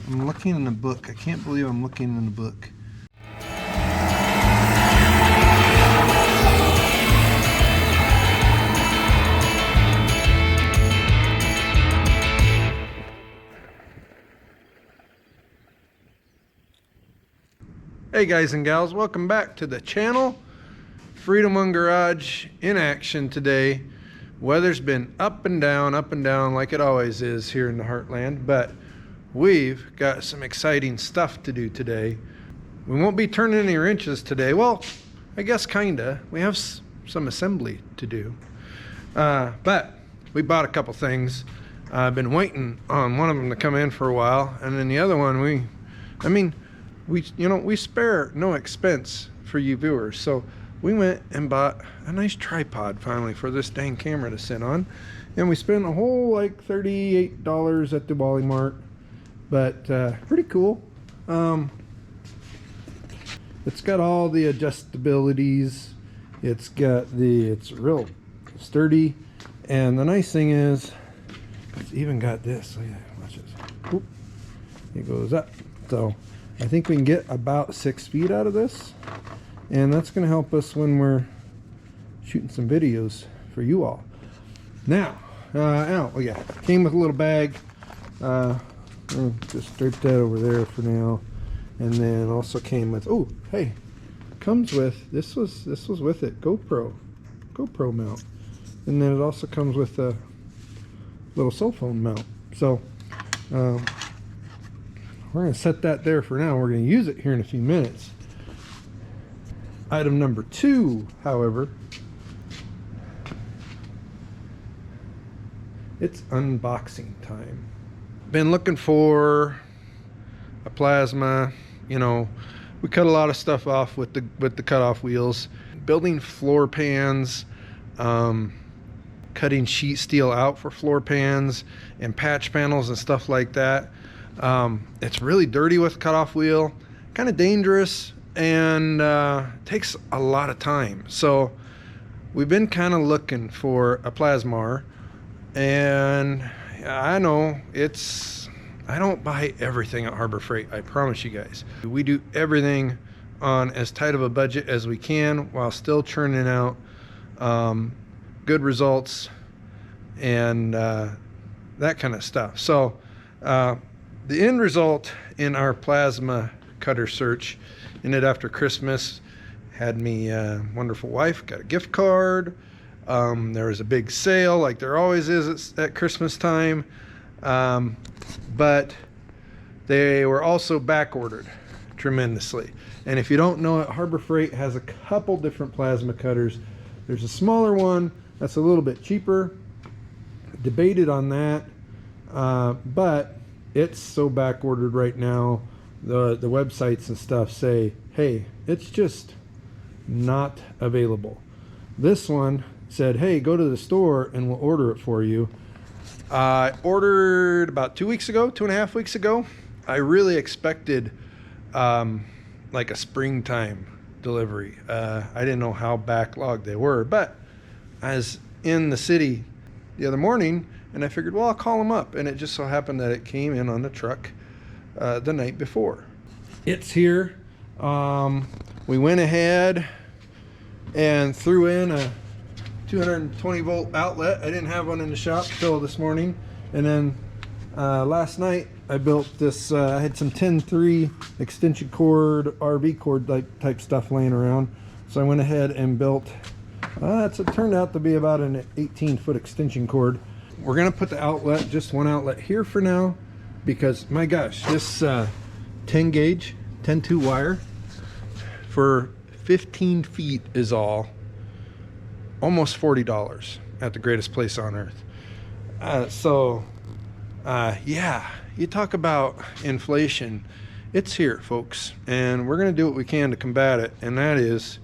I'm looking in the book. I can't believe I'm looking in the book. Hey guys and gals, welcome back to the channel. Freedom One Garage in action today. Weather's been up and down like it always is here in the heartland, but we've got some exciting stuff to do today. We won't be turning any wrenches today. Well, I guess kinda. We have some assembly to do. But we bought a couple things. I've been waiting on one of them to come in for a while, and then the other one we spare no expense for you viewers. So we went and bought a nice tripod finally for this dang camera to sit on. And we spent a whole like $38 at the Wally Mart. But pretty cool. It's got all the adjustabilities. It's real sturdy. And the nice thing is, it's even got this. Look at that. Watch this. Oop. It goes up. So I think we can get about 6 feet out of this, and that's going to help us when we're shooting some videos for you all. Now, oh yeah, came with a little bag. I'll just drape that over there for now, and then also came with, oh hey, comes with this was with it, GoPro mount, and then it also comes with a little cell phone mount. So we're going to set that there for now. We're going to use it here in a few minutes. Item number 2, however, it's unboxing time. Been looking for a plasma. You know, we cut a lot of stuff off with the cutoff wheels. Building floor pans, cutting sheet steel out for floor pans and patch panels and stuff like that. It's really dirty with cutoff wheel, kind of dangerous, and takes a lot of time. So we've been kind of looking for a plasmar, and I know I don't buy everything at Harbor Freight, I promise you guys. We do everything on as tight of a budget as we can while still churning out good results and that kind of stuff. So the end result in our plasma cutter search ended after Christmas. Had me wonderful wife, got a gift card. There was a big sale like there always is at Christmas time. But they were also back ordered tremendously. And if you don't know it, Harbor Freight has a couple different plasma cutters. There's a smaller one that's a little bit cheaper. Debated on that, but it's so back ordered right now. The websites and stuff say, hey, it's just not available. This one said, hey, go to the store and we'll order it for you. I ordered about 2.5 weeks ago. I really expected like a springtime delivery. I didn't know how backlogged they were, but I was in the city the other morning and I figured, well, I'll call them up, and it just so happened that it came in on the truck the night before. It's here. We went ahead and threw in a 220 volt outlet. I didn't have one in the shop till this morning, and then last night I built this. I had some 10.3 extension cord, RV cord type stuff laying around, so I went ahead and built. It turned out to be about an 18-foot extension cord. We're gonna put the outlet, just one outlet here for now, because my gosh, this 10 gauge 10-2 wire for 15 feet is almost $40 at the greatest place on earth. Yeah, you talk about inflation. It's here, folks, and we're gonna do what we can to combat it, and that is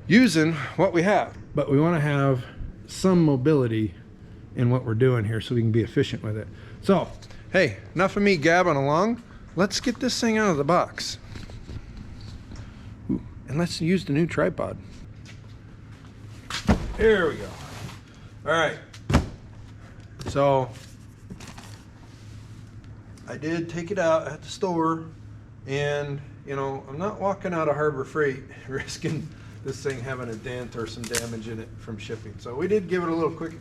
using what we have. But we want to have some mobility in what we're doing here so we can be efficient with it. So hey, enough of me gabbing along. Let's get this thing out of the box. Ooh, and let's use the new tripod. There we go. All right, so I did take it out at the store, and you know, I'm not walking out of Harbor Freight risking this thing having a dent or some damage in it from shipping. So we did give it a little quick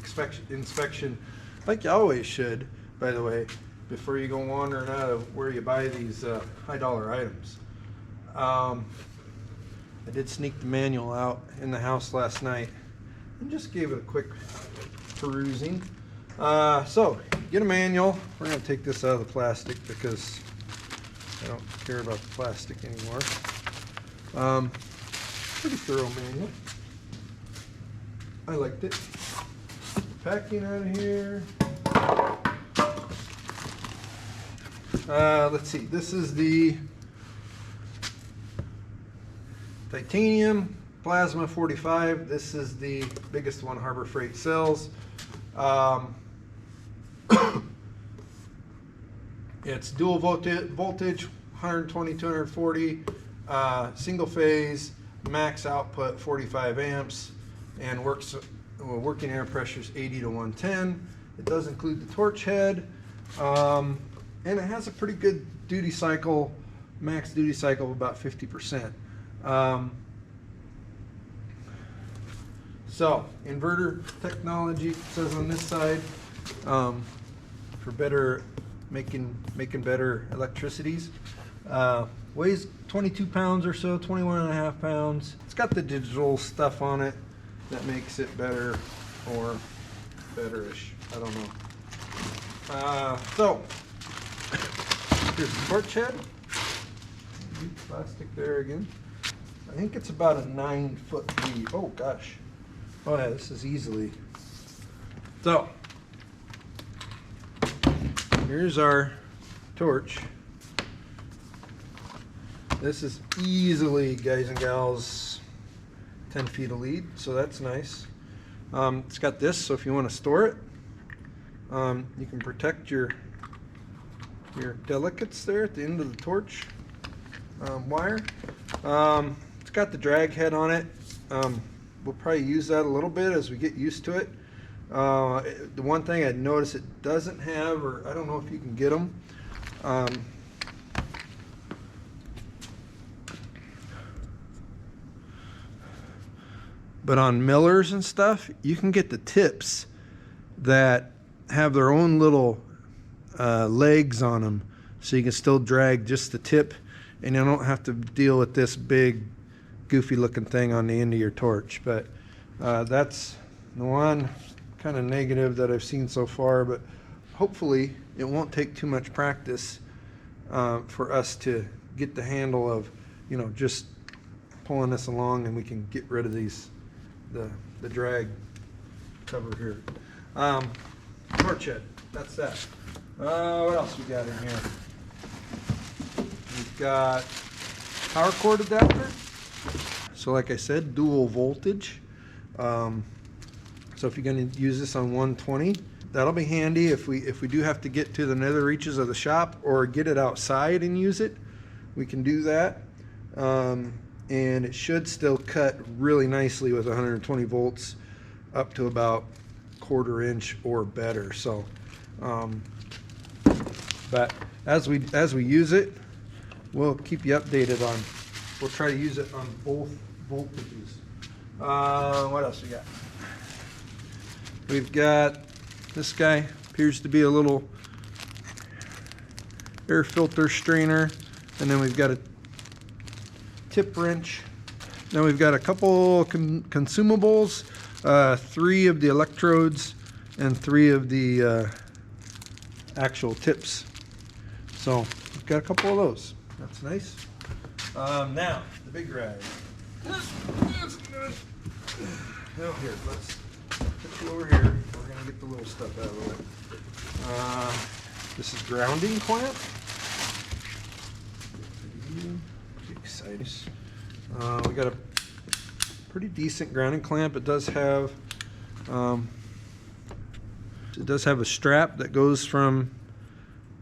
inspection, like you always should, by the way, before you go wandering out of where you buy these high dollar items. I did sneak the manual out in the house last night and just gave it a quick perusing. So get a manual. We're going to take this out of the plastic because I don't care about the plastic anymore. Pretty thorough manual. I liked it. Packing out of here. Let's see. This is the titanium plasma 45. This is the biggest one Harbor Freight sells. It's dual voltage, 120, 240, single phase, max output 45 amps, and working air pressure is 80 to 110. It does include the torch head, and it has a pretty good duty cycle, max duty cycle of about 50%. So inverter technology, it says on this side, for better making better electricities. Weighs 22 pounds or so, 21 and a half pounds. It's got the digital stuff on it that makes it better or better-ish. I don't know. So here's the torch head. Plastic there again. I think it's about a 9-foot lead. Oh gosh. Oh yeah, this is easily. So here's our torch. This is easily, guys and gals, 10 feet of lead, so that's nice. It's got this, so if you want to store it, you can protect your delicates there at the end of the torch wire. It's got the drag head on it. We'll probably use that a little bit as we get used to it. The one thing I'd notice it doesn't have, or I don't know if you can get them, but on millers and stuff, you can get the tips that have their own little legs on them, so you can still drag just the tip, and you don't have to deal with this big goofy looking thing on the end of your torch. But that's the one kind of negative that I've seen so far, but hopefully it won't take too much practice for us to get the handle of, you know, just pulling this along, and we can get rid of these the drag cover here. Torch head, that's that. What else we got in here? We've got power cord adapter. So like I said, dual voltage. So if you're going to use this on 120, that'll be handy if we do have to get to the nether reaches of the shop or get it outside and use it. We can do that. And it should still cut really nicely with 120 volts up to about 1/4 inch or better. So but as we use it, we'll keep you updated on, we'll try to use it on both voltages. What else we got? We've got this guy, appears to be a little air filter strainer, and then we've got a tip wrench. Then we've got a couple consumables, 3 of the electrodes and 3 of the actual tips. So we've got a couple of those. That's nice. Now the big rag. Now here, let's put you over here. We're gonna get the little stuff out of the way. This is grounding clamp. Exciting. We got a pretty decent grounding clamp. It does have a strap that goes from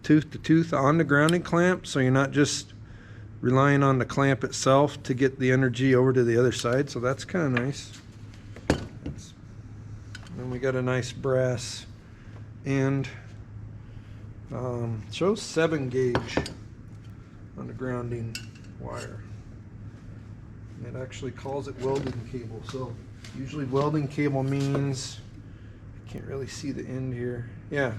tooth to tooth on the grounding clamp, so you're not just relying on the clamp itself to get the energy over to the other side. So that's kind of nice. And we got a nice brass end Shows 7 gauge on the grounding wire. It actually calls it welding cable. So usually welding cable means, I can't really see the end here. Yeah.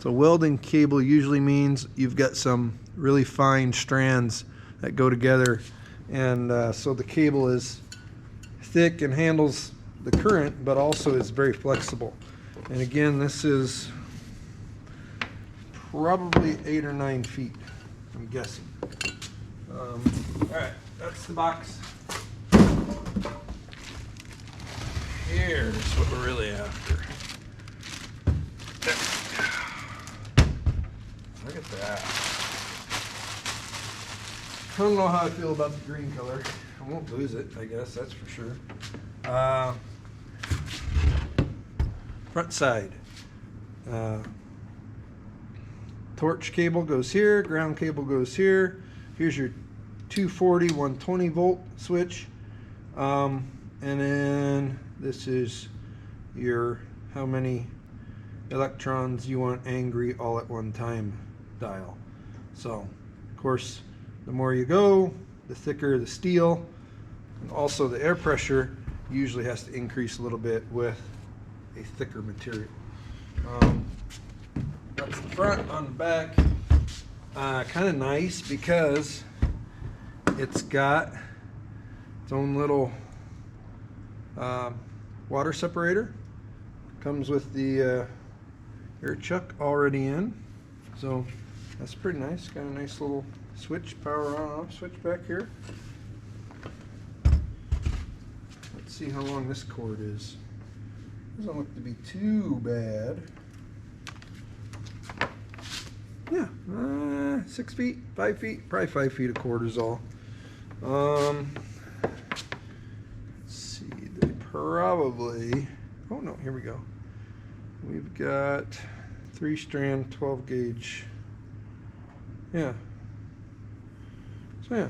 So welding cable usually means you've got some really fine strands that go together, and so the cable is thick and handles the current, but also is very flexible. And again, this is probably 8 or 9 feet, I'm guessing. All right, that's the box. Here's what we're really after. Look at that. I don't know how I feel about the green color. I won't lose it, I guess, that's for sure. Front side. Torch cable goes here, ground cable goes here. Here's your 240, 120 volt switch. And then this is your how many electrons you want angry all at one time dial. So, of course, the more you go, the thicker the steel. And also the air pressure usually has to increase a little bit with a thicker material. That's the front. On the back, kind of nice because it's got its own little water separator. Comes with the air chuck already in, so that's pretty nice. Got a nice little switch, power on off switch back here. Let's see how long this cord is. Doesn't look to be too bad. Yeah, 6 feet, 5 feet, probably 5 feet of cord is all. Let's see, they probably, oh no, here we go. We've got 3-strand 12 gauge. Yeah. So yeah,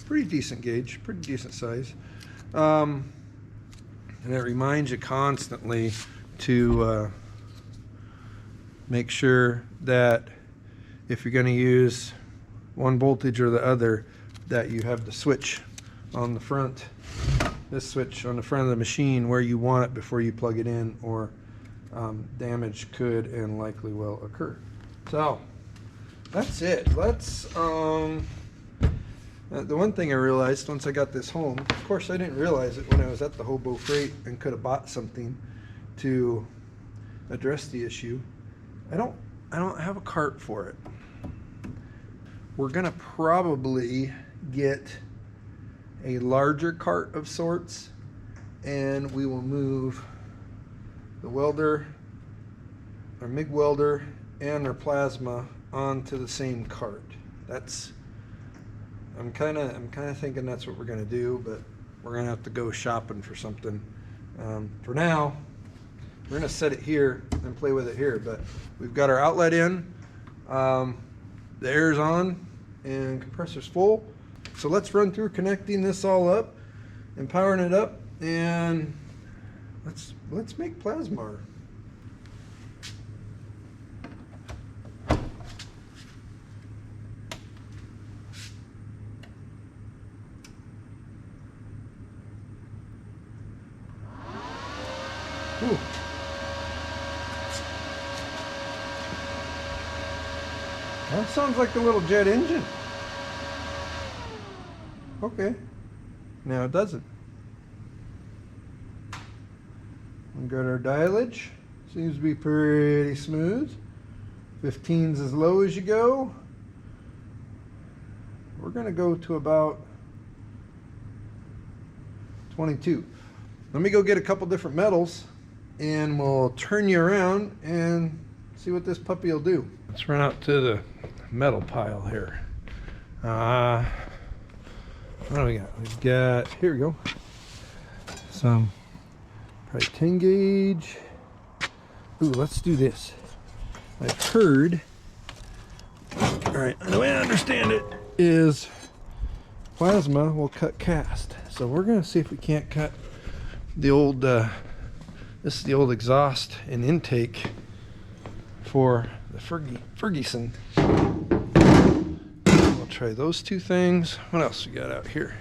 pretty decent gauge, pretty decent size. And it reminds you constantly to make sure that if you're going to use one voltage or the other, that you have the switch on the front, this switch on the front of the machine where you want it before you plug it in, or damage could and likely will occur. So that's it. Let's the one thing I realized once I got this home, of course I didn't realize it when I was at the Hobo Freight and could have bought something to address the issue. I don't have a cart for it. We're gonna probably get a larger cart of sorts, and we will move the welder, our MIG welder, and our plasma onto the same cart. I'm kind of thinking that's what we're gonna do, but we're gonna have to go shopping for something. For now, we're gonna set it here and play with it here. But we've got our outlet in, the air's on, and compressor's full. So let's run through connecting this all up and powering it up, and let's make plasma. Ooh. That sounds like a little jet engine. Okay. Now it doesn't. We've got our dialage. Seems to be pretty smooth. 15's as low as you go. We're going to go to about 22. Let me go get a couple different metals, and we'll turn you around and see what this puppy will do. Let's run out to the metal pile here. What do we got? We've got, here we go, some probably 10 gauge. Ooh, let's do this. I've heard, all right, the way I understand it is plasma will cut cast. So we're gonna see if we can't cut the old, this is the old exhaust and intake for the Ferguson. We'll try those two things. What else we got out here?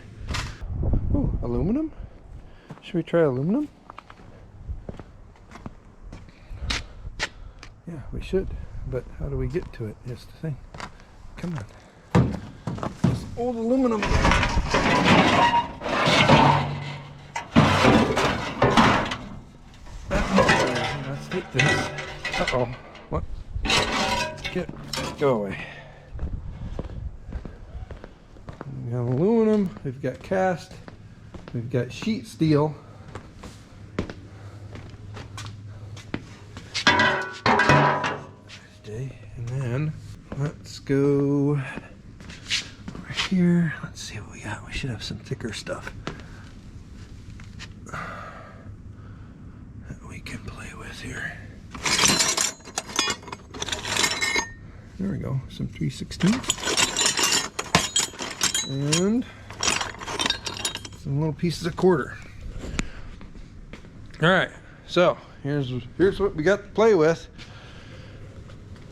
Oh, aluminum. Should we try aluminum? Yeah, we should. But how do we get to it is the thing. Come on. This old aluminum. Let's take this. Uh-oh. What? Go away. We got aluminum. We've got cast. We've got sheet steel. And then let's go over here. Let's see what we got. We should have some thicker stuff that we can play with here. There we go. Some 3/16 and some little pieces of quarter. All right. So here's what we got to play with.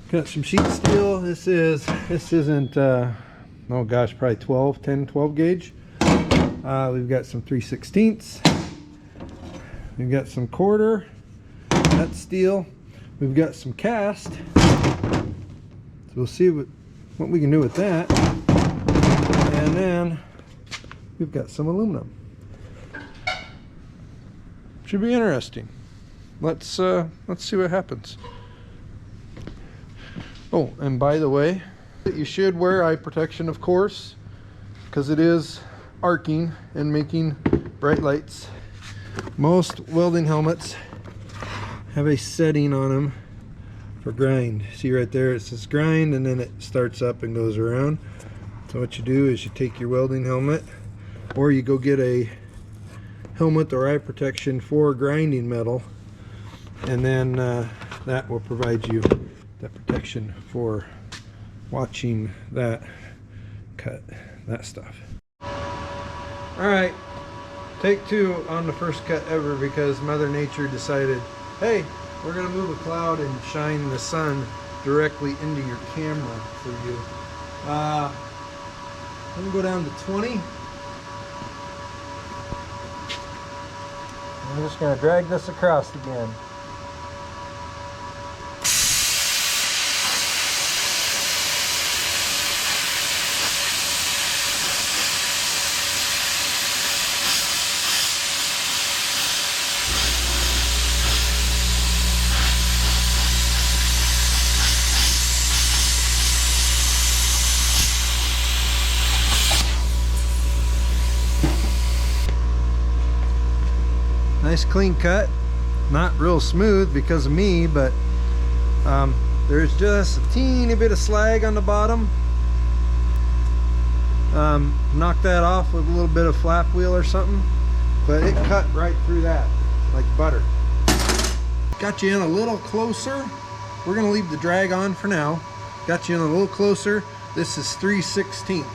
Got some sheet steel. This isn't oh gosh, probably 12 gauge. We've got some 3/16. We've got some quarter. That's steel. We've got some cast. So we'll see what we can do with that. And then we've got some aluminum. Should be interesting. Let's see what happens. Oh, and by the way, you should wear eye protection, of course, because it is arcing and making bright lights. Most welding helmets have a setting on them for grind. See right there, it says grind, and then it starts up and goes around. So what you do is you take your welding helmet, or you go get a helmet or eye protection for grinding metal, and then that will provide you that protection for watching that cut that stuff. All right, take 2 on the first cut ever, because Mother Nature decided, hey, we're gonna move a cloud and shine the sun directly into your camera for you. I'm gonna go down to 20. I'm just gonna drag this across again. Nice clean cut, not real smooth because of me, but there's just a teeny bit of slag on the bottom. Knock that off with a little bit of flap wheel or something, but it cut right through that like butter. Got you in a little closer. We're gonna leave the drag on for now. Got you in a little closer. This is 3/16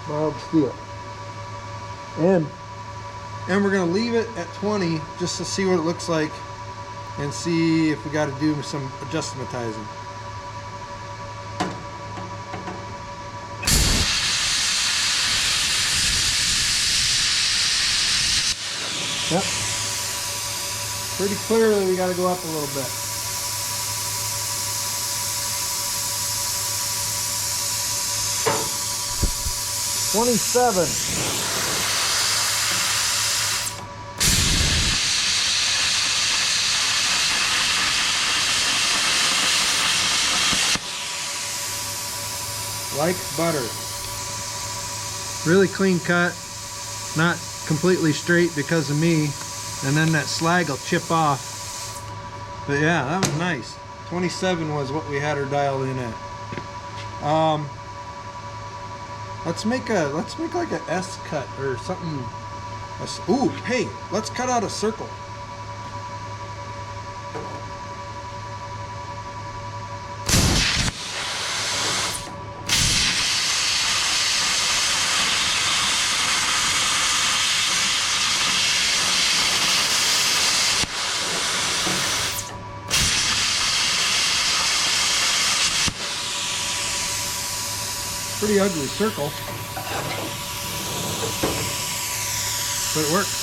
mild steel, and we're gonna leave it at 20 just to see what it looks like and see if we got to do some adjustmentizing. Yep, pretty clearly we got to go up a little bit. $27. Like butter. Really clean cut, not completely straight because of me, and then that slag will chip off. But yeah, that was nice. 27 was what we had her dialed in at. Let's make like a S cut or something. Ooh, hey, let's cut out a circle. Pretty ugly circle, but it works.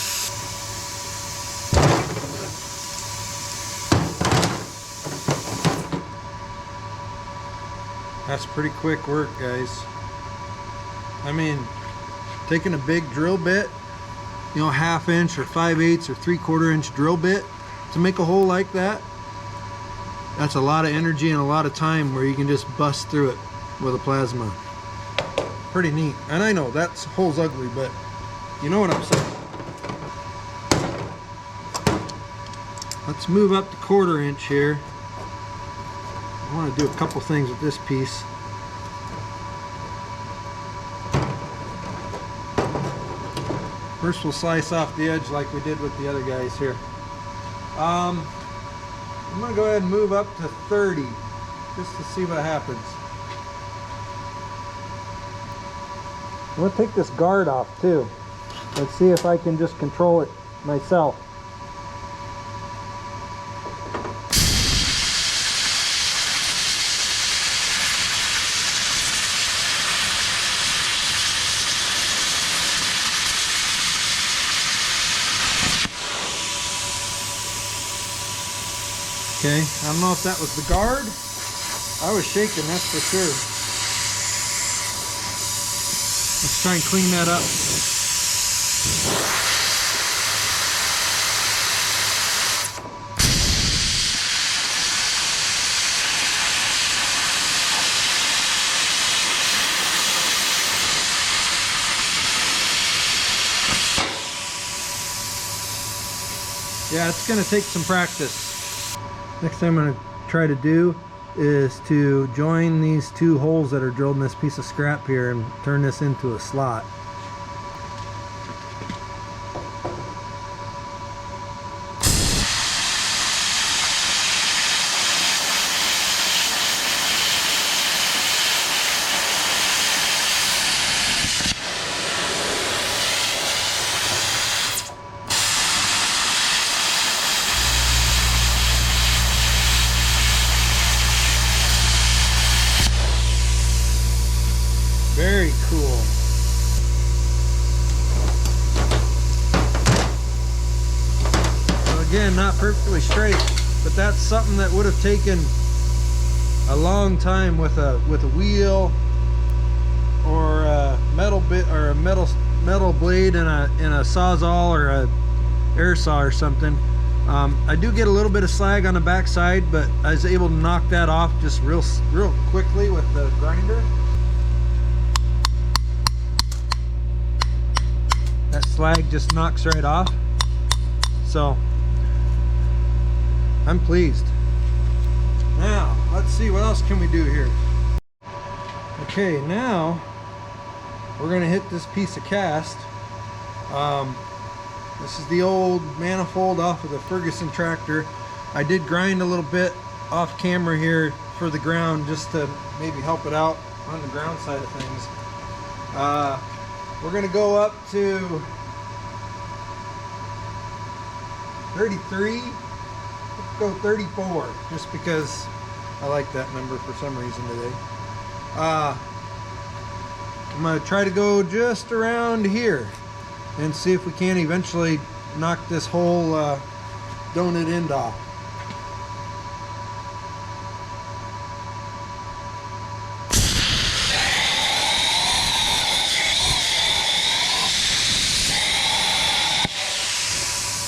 That's pretty quick work, guys. I mean, taking a big drill bit, you know, 1/2 inch or 5/8 or 3/4 inch drill bit to make a hole like that, that's a lot of energy and a lot of time where you can just bust through it with a plasma. Pretty neat. And I know that hole's ugly, but you know what I'm saying. Let's move up to 1/4 inch here. I want to do a couple things with this piece. First we'll slice off the edge like we did with the other guys here. I'm going to go ahead and move up to 30 just to see what happens. I'm going to take this guard off too. Let's see if I can just control it myself. Okay, I don't know if that was the guard. I was shaking, that's for sure. Let's try and clean that up. Yeah, it's going to take some practice. Next thing I'm going to try to do is to join these 2 holes that are drilled in this piece of scrap here and turn this into a slot. Very cool. So again, not perfectly straight, but that's something that would have taken a long time with a wheel or a metal bit or a metal blade and a sawzall or a air saw or something. I do get a little bit of slag on the back side, but I was able to knock that off just real quickly with the grinder. That slag just knocks right off, so I'm pleased. Now let's see what else can we do here. Okay, now we're gonna hit this piece of cast. This is the old manifold off of the Ferguson tractor. I did grind a little bit off camera here for the ground just to maybe help it out on the ground side of things. We're going to go up to 33. Let's go 34 just because I like that number for some reason today. I'm going to try to go just around here and see if we can eventually knock this whole donut end off.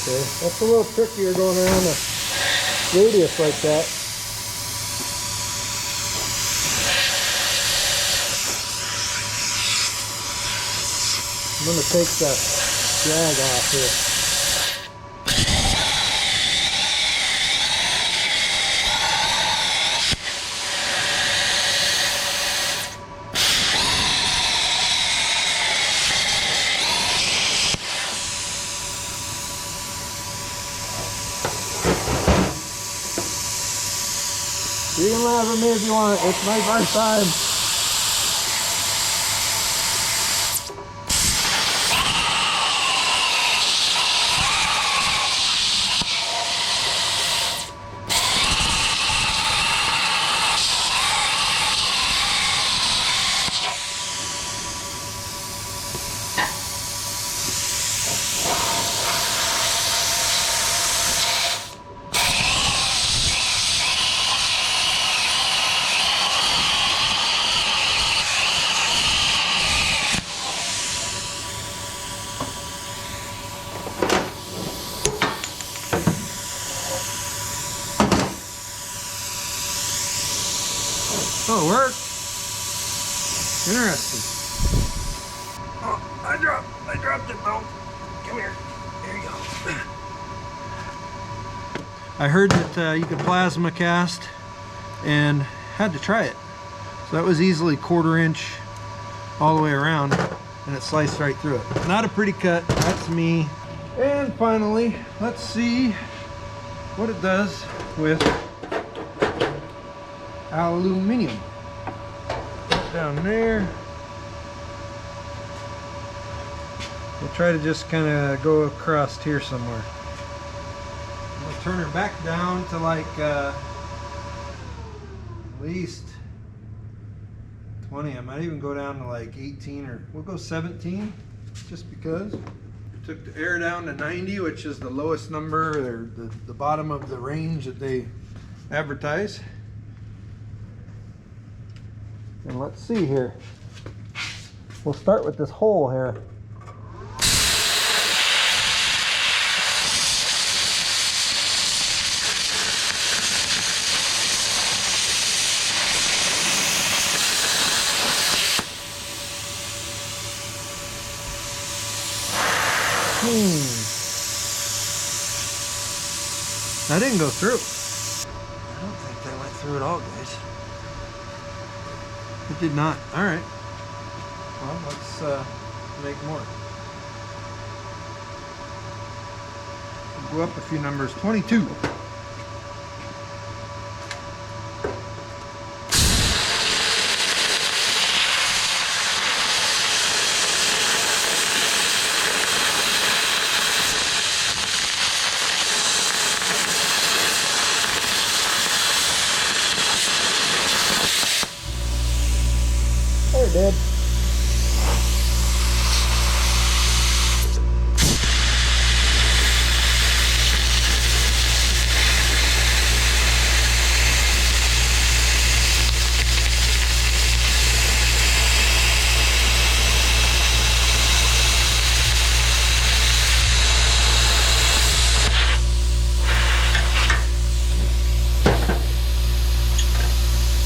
Okay, that's a little trickier going around a radius like that. I'm going to take the drag off here. You can laugh at me if you want. It's my first time. Oh, it worked. Interesting. Oh, I dropped it, Bo. Come here. There you go. I heard that you could plasma cast and had to try it. So that was easily 1/4 inch all the way around, and it sliced right through it. Not a pretty cut, that's me. And finally, let's see what it does with aluminum. Down there. We'll try to just kind of go across here somewhere. We'll turn her back down to like at least 20. I might even go down to like 18, or we'll go 17 just because. Took the air down to 90, which is the lowest number, or the bottom of the range that they advertise. And let's see here. We'll start with this hole here. That didn't go through. I don't think that went through at all, guys. It did not. All right. Well, let's make more. We'll go up a few numbers. 22. There, Dad.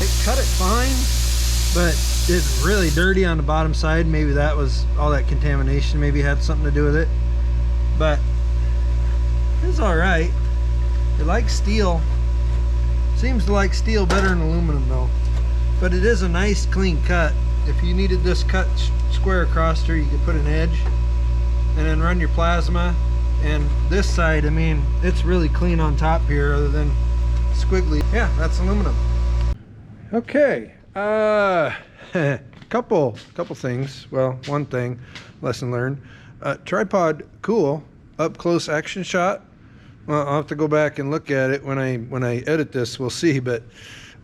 It cut it fine, but it's really dirty on the bottom side. Maybe that was all that contamination, maybe had something to do with it, but it's all right. It likes steel. Seems to like steel better than aluminum though, but it is a nice clean cut. If you needed this cut square across here, you could put an edge and then run your plasma. And this side, I mean, it's really clean on top here other than squiggly. Yeah, that's aluminum. Okay, couple things. Well, one thing, lesson learned. Tripod, cool. Up close action shot. Well, I'll have to go back and look at it when I edit this. We'll see, but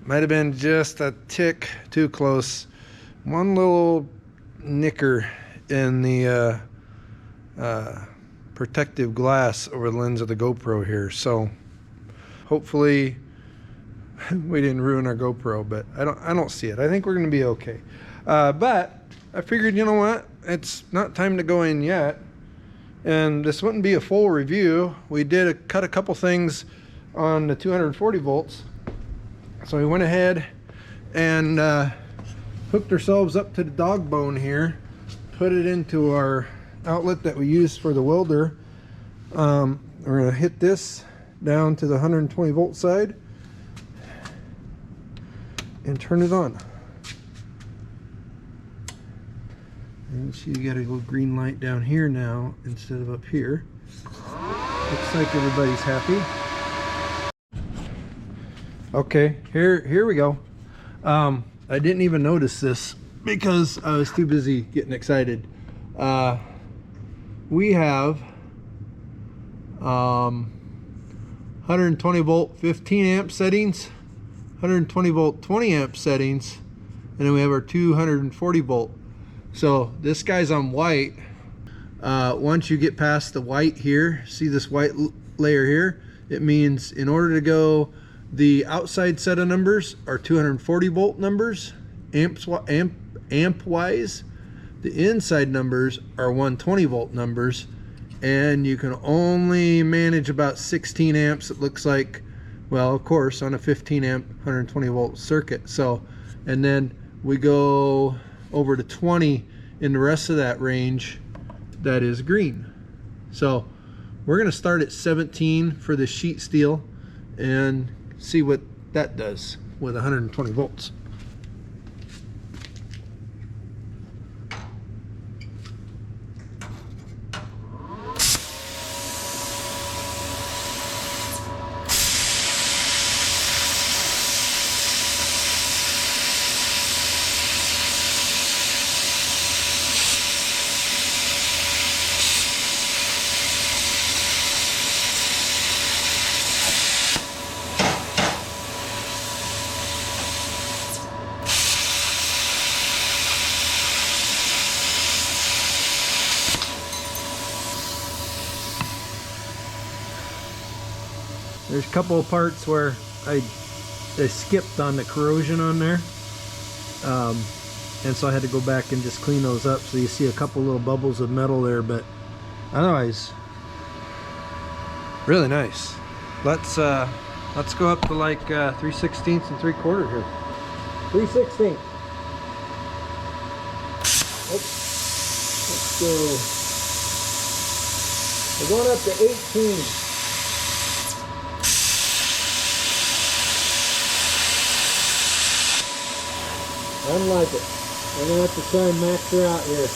might have been just a tick too close. One little nicker in the protective glass over the lens of the GoPro here. So hopefully we didn't ruin our GoPro, but I don't see it. I think we're gonna be okay. But I figured, you know what? It's not time to go in yet. And this wouldn't be a full review. We did cut a couple things on the 240 volts. So we went ahead and hooked ourselves up to the dog bone here, put it into our outlet that we use for the welder. We're gonna hit this down to the 120 volt side and turn it on. And see, you got a little green light down here now instead of up here. Looks like everybody's happy. Okay, here we go. I didn't even notice this because I was too busy getting excited. We have 120 volt 15 amp settings, 120 volt 20 amp settings, and then we have our 240 volt. So this guy's on white. Once you get past the white here, see this white layer here, it means in order to go, the outside set of numbers are 240 volt numbers amp wise. The inside numbers are 120 volt numbers, and you can only manage about 16 amps, it looks like. Well, of course, on a 15 amp 120 volt circuit. So and then we go over to 20 in the rest of that range that is green. So we're going to start at 17 for the sheet steel and see what that does with 120 volts. There's a couple of parts where I skipped on the corrosion on there, and so I had to go back and just clean those up. So you see a couple little bubbles of metal there, but otherwise, really nice. Let's go up to like 3/16 and 3/4 here. 3/16. Let's go. We're going up to 18. I don't like it. I'm going to have to try and max her out here.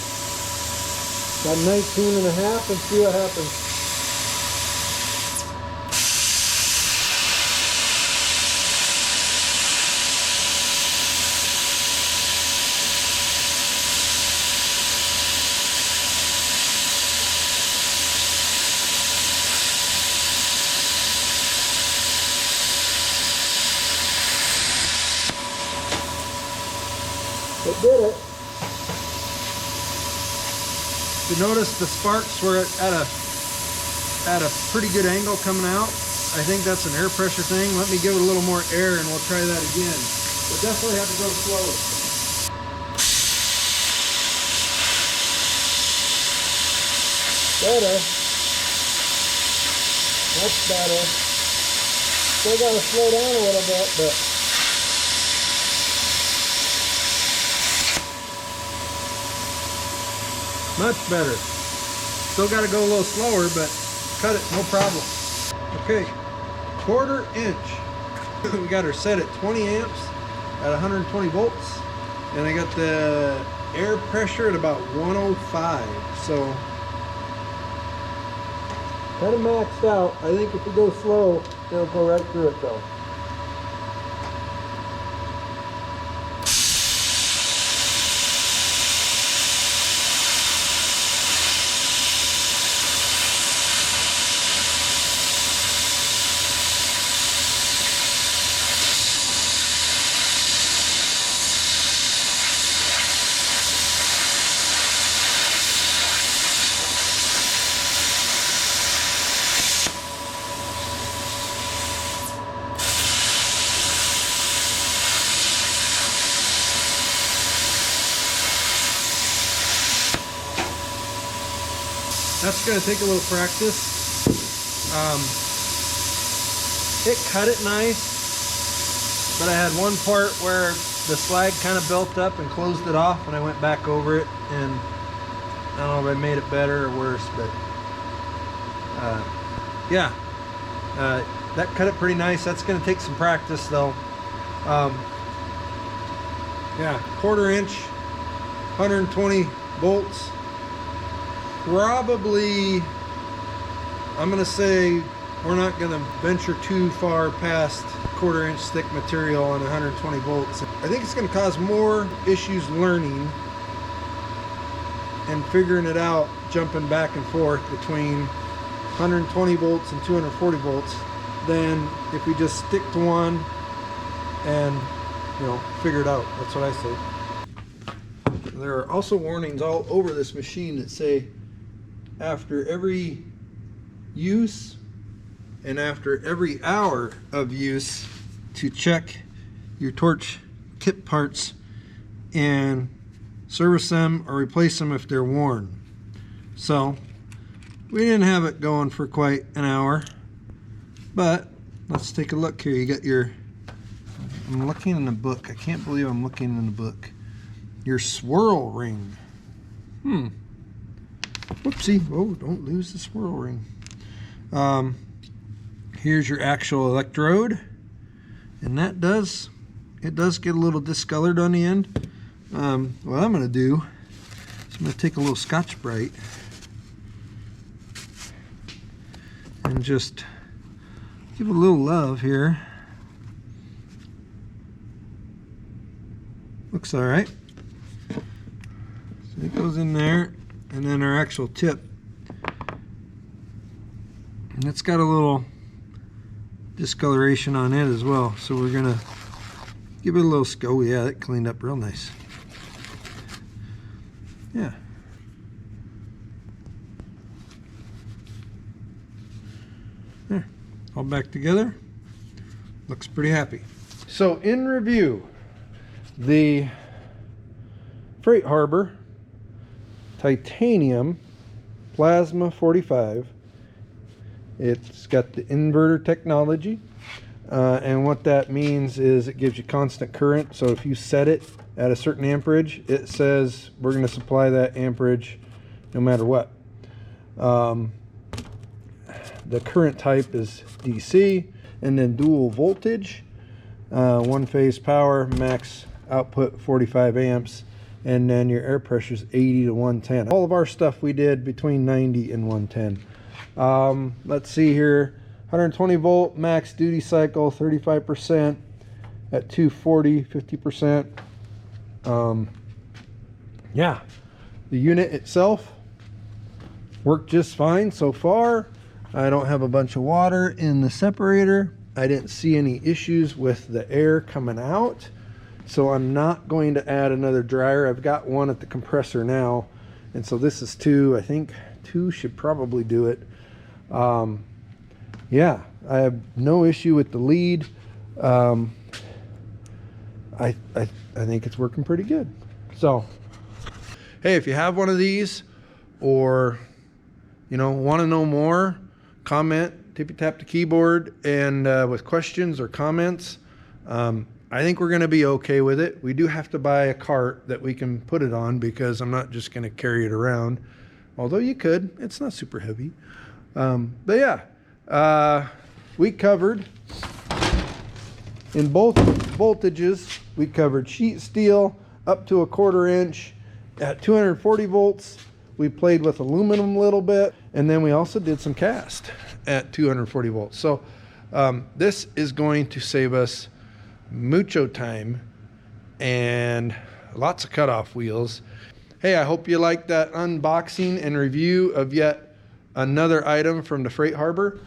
Got 19.5 and see what happens. It did it. You notice the sparks were at a pretty good angle coming out. I think that's an air pressure thing. Let me give it a little more air and we'll try that again. But definitely have to go slower. Better. That's better. Still got to slow down a little bit, but much better. Still got to go a little slower, but cut it, no problem. Okay, 1/4 inch. We got her set at 20 amps at 120 volts, and I got the air pressure at about 105. So kind of maxed out. I think if we go slow, it'll go right through it though. That's going to take a little practice. It cut it nice, but I had one part where the slag kind of built up and closed it off, and I went back over it, and I don't know if I made it better or worse, but yeah, that cut it pretty nice. That's going to take some practice though. Yeah, 1/4 inch, 120 volts. Probably, I'm going to say we're not going to venture too far past 1/4 inch thick material on 120 volts. I think it's going to cause more issues learning and figuring it out, jumping back and forth between 120 volts and 240 volts than if we just stick to one and, you know, figure it out. That's what I say. There are also warnings all over this machine that say after every use and after every hour of use to check your torch tip parts and service them or replace them if they're worn. So we didn't have it going for quite an hour, but let's take a look here. You got your I'm looking in the book. I can't believe I'm looking in the book. Your swirl ring. Whoopsie. Oh, don't lose the swirl ring. Here's your actual electrode. And it does get a little discolored on the end. What I'm going to do is I'm going to take a little Scotch-Brite and just give a little love here. Looks all right. So it goes in there, and then our actual tip. And it's got a little discoloration on it as well. So we're gonna give it a little go. Yeah, it cleaned up real nice. Yeah. There, all back together. Looks pretty happy. So in review, the Freight Harbor titanium plasma 45. It's got the inverter technology, and what that means is it gives you constant current. So if you set it at a certain amperage, it says we're going to supply that amperage no matter what. The current type is DC, and then dual voltage, one phase power, max output 45 amps, and then your air pressure is 80 to 110. All of our stuff we did between 90 and 110. Let's see here, 120 volt max duty cycle, 35% at 240, 50%. Yeah, the unit itself worked just fine so far. I don't have a bunch of water in the separator. I didn't see any issues with the air coming out. So I'm not going to add another dryer. I've got one at the compressor now. And so this is 2. I think 2 should probably do it. Yeah, I have no issue with the lead. I think it's working pretty good. So, hey, if you have one of these, or want to know more, comment, tippy tap the keyboard, and with questions or comments. I think we're going to be okay with it. We do have to buy a cart that we can put it on, because I'm not just going to carry it around. Although you could, it's not super heavy. But yeah, we covered in both voltages. We covered sheet steel up to 1/4 inch at 240 volts. We played with aluminum a little bit, and then we also did some cast at 240 volts. So this is going to save us mucho time and lots of cutoff wheels. Hey, I hope you liked that unboxing and review of yet another item from the Freight Harbor.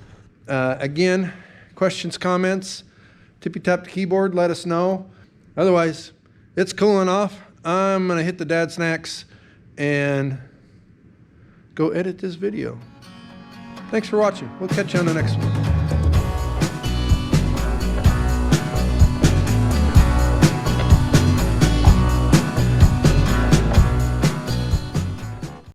Again, questions, comments, tippy tap the keyboard, let us know. Otherwise, it's cooling off. I'm gonna hit the dad snacks and go edit this video. Thanks for watching. We'll catch you on the next one.